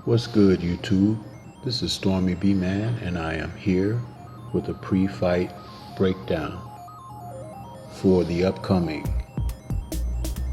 What's good, YouTube? This is Stormy B Man, and I am here with a pre-fight breakdown for the upcoming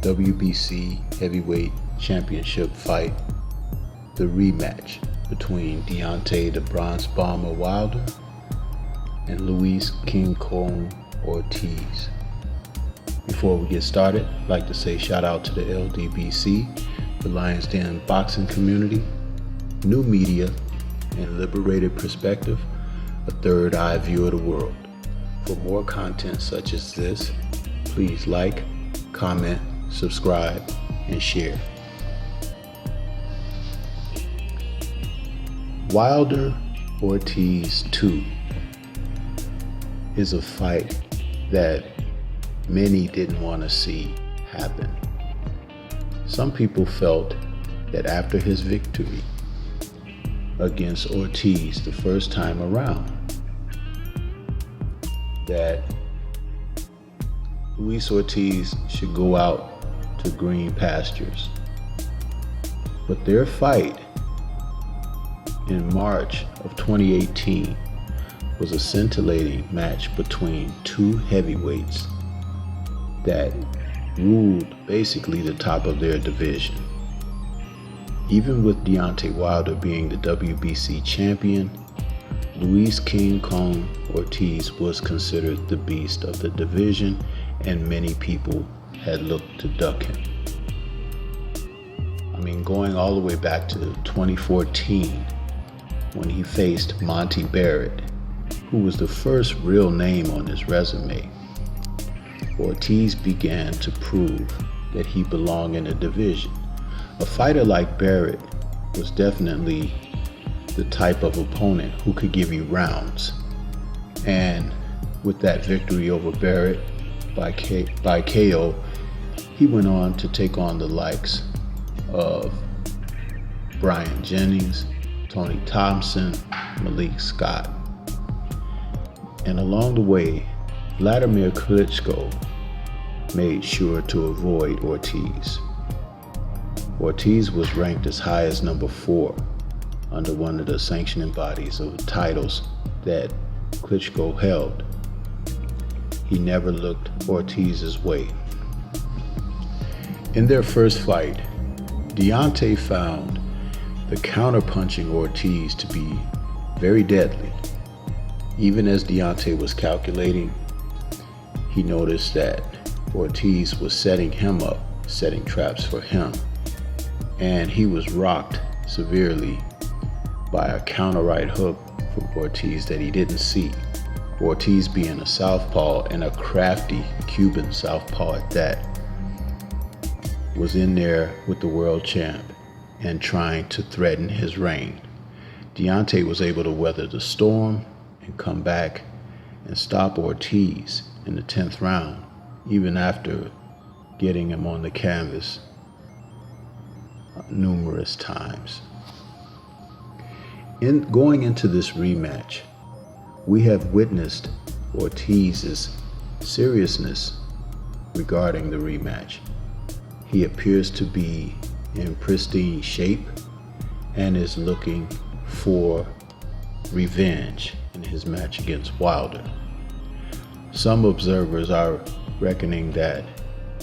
WBC Heavyweight Championship fight, the rematch between Deontay the Bronze Bomber Wilder and Luis King Kong Ortiz. Before we get started, I'd like to say shout out to the LDBC, the Lions Den boxing community, new media, and liberated perspective, a third eye view of the world. For more content such as this, please like, comment, subscribe, and share. Wilder Ortiz 2 is a fight that many didn't want to see happen. Some people felt that after his victory against Ortiz the first time around, that Luis Ortiz should go out to green pastures. But their fight in March of 2018 was a scintillating match between two heavyweights that ruled basically the top of their division. Even with Deontay Wilder being the WBC champion, Luis King Kong Ortiz was considered the beast of the division, and many people had looked to duck him. Going all the way back to 2014 when he faced Monty Barrett, who was the first real name on his resume. Ortiz began to prove that he belonged in the division. A fighter like Barrett was definitely the type of opponent who could give you rounds. And with that victory over Barrett by KO, he went on to take on the likes of Brian Jennings, Tony Thompson, Malik Scott. And along the way, Vladimir Klitschko made sure to avoid Ortiz. Ortiz was ranked as high as number 4 under one of the sanctioning bodies of titles that Klitschko held. He never looked Ortiz's way. In their first fight, Deontay found the counterpunching Ortiz to be very deadly. Even as Deontay was calculating, he noticed that Ortiz was setting him up, setting traps for him, and he was rocked severely by a counter right hook from Ortiz that he didn't see. Ortiz, being a southpaw and a crafty Cuban southpaw at that, was in there with the world champ and trying to threaten his reign. Deontay was able to weather the storm and come back and stop Ortiz in the 10th round, even after getting him on the canvas numerous times. In going into this rematch, we have witnessed Ortiz's seriousness regarding the rematch. He appears to be in pristine shape and is looking for revenge in his match against Wilder. Some observers are reckoning that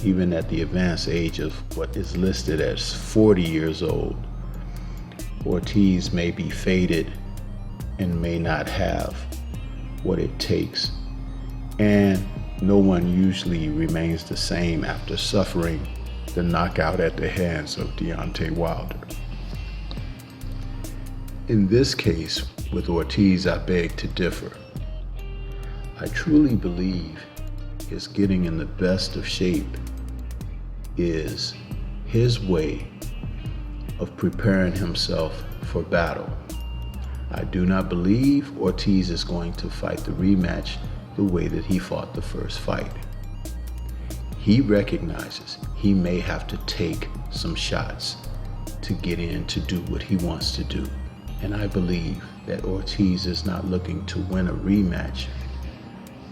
even at the advanced age of what is listed as 40 years old, Ortiz may be faded and may not have what it takes. And no one usually remains the same after suffering the knockout at the hands of Deontay Wilder. In this case, with Ortiz, I beg to differ. I truly believe his getting in the best of shape is his way of preparing himself for battle. I do not believe Ortiz is going to fight the rematch the way that he fought the first fight. He recognizes he may have to take some shots to get in to do what he wants to do. And I believe that Ortiz is not looking to win a rematch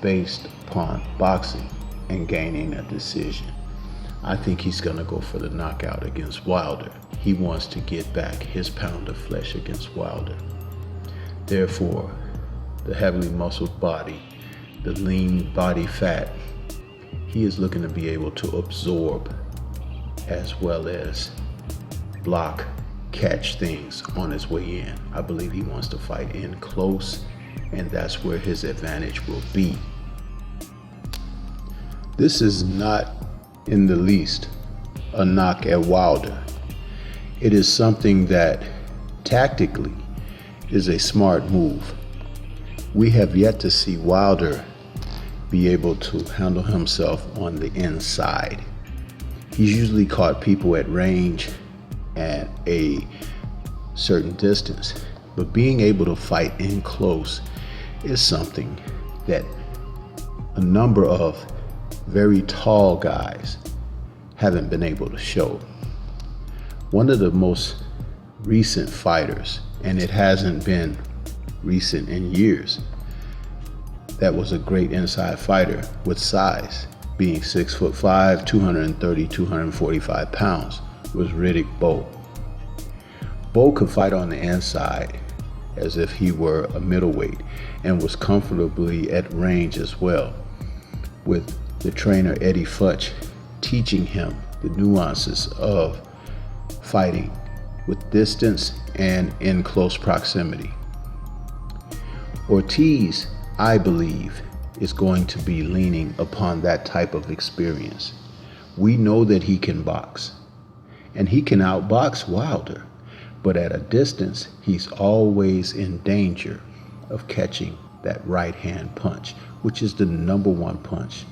based upon boxing and gaining a decision. I think he's going to go for the knockout against Wilder. He wants to get back his pound of flesh against Wilder. Therefore, the heavily muscled body, the lean body fat, he is looking to be able to absorb as well as block, catch things on his way in. I believe he wants to fight in close, and that's where his advantage will be. This is not in the least a knock at Wilder. It is something that tactically is a smart move. We have yet to see Wilder be able to handle himself on the inside. He's usually caught people at range at a certain distance, but being able to fight in close is something that a number of very tall guys haven't been able to show. One of the most recent fighters, and it hasn't been recent in years, that was a great inside fighter with size, being 6'5", 230, 245 pounds, was Riddick Bowe. Bowe could fight on the inside as if he were a middleweight and was comfortably at range as well, with the trainer Eddie Futch teaching him the nuances of fighting with distance and in close proximity. ORTIZ, I believe, is going to be leaning upon that type of experience. We know that he can box, and he can outbox Wilder, but at a distance, he's always in danger of catching that right hand punch, which is the number one punch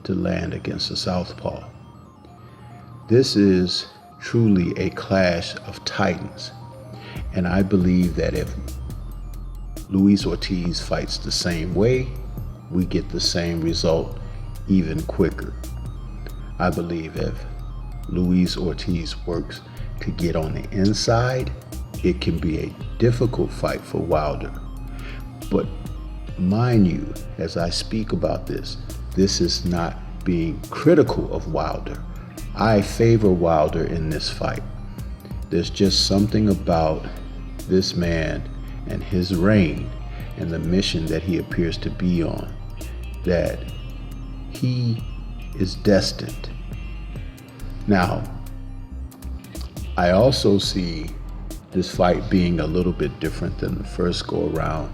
to land against a southpaw. This is truly a clash of titans, and I believe that if Luis Ortiz fights the same way, we get the same result even quicker. I believe if Luis Ortiz works to get on the inside, it can be a difficult fight for Wilder. But mind you, as I speak about this is not being critical of Wilder. I favor Wilder in this fight. There's just something about this man and his reign and the mission that he appears to be on that he is destined. Now, I also see this fight being a little bit different than the first go around.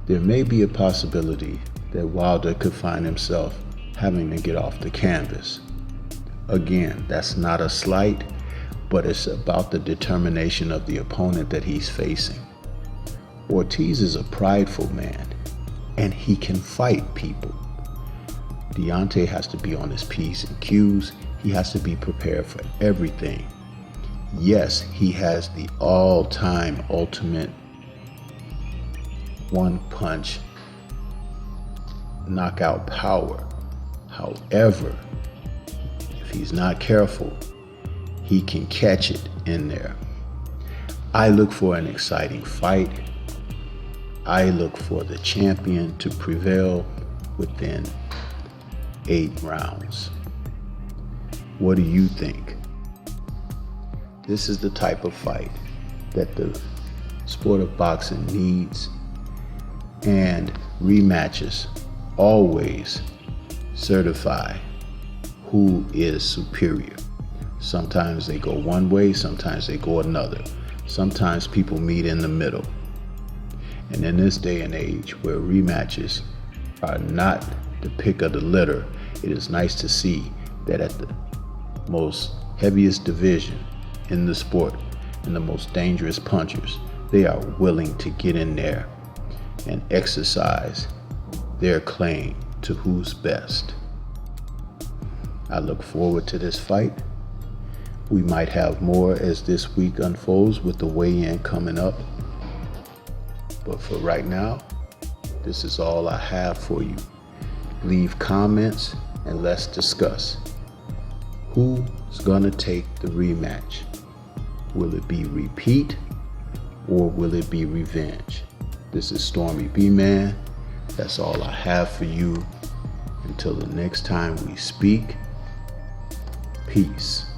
There may be a possibility that Wilder could find himself having to get off the canvas. Again, that's not a slight, but it's about the determination of the opponent that he's facing. Ortiz is a prideful man, and he can fight people. Deontay has to be on his P's and Q's. He has to be prepared for everything. Yes, he has the all-time ultimate one-punch knockout power. However, if he's not careful, he can catch it in there. I look for an exciting fight. I look for the champion to prevail within 8 rounds. What do you think? This is the type of fight that the sport of boxing needs, and rematches always certify who is superior. Sometimes they go one way, sometimes they go another. Sometimes people meet in the middle. And in this day and age where rematches are not the pick of the litter, it is nice to see that at the most heaviest division in the sport and the most dangerous punchers, they are willing to get in there and exercise their claim to who's best. I look forward to this fight. We might have more as this week unfolds with the weigh-in coming up. But for right now, this is all I have for you. Leave comments and let's discuss. Who's gonna take the rematch? Will it be repeat or will it be revenge? This is Stormy B-Man. That's all I have for you. Until the next time we speak, Peace.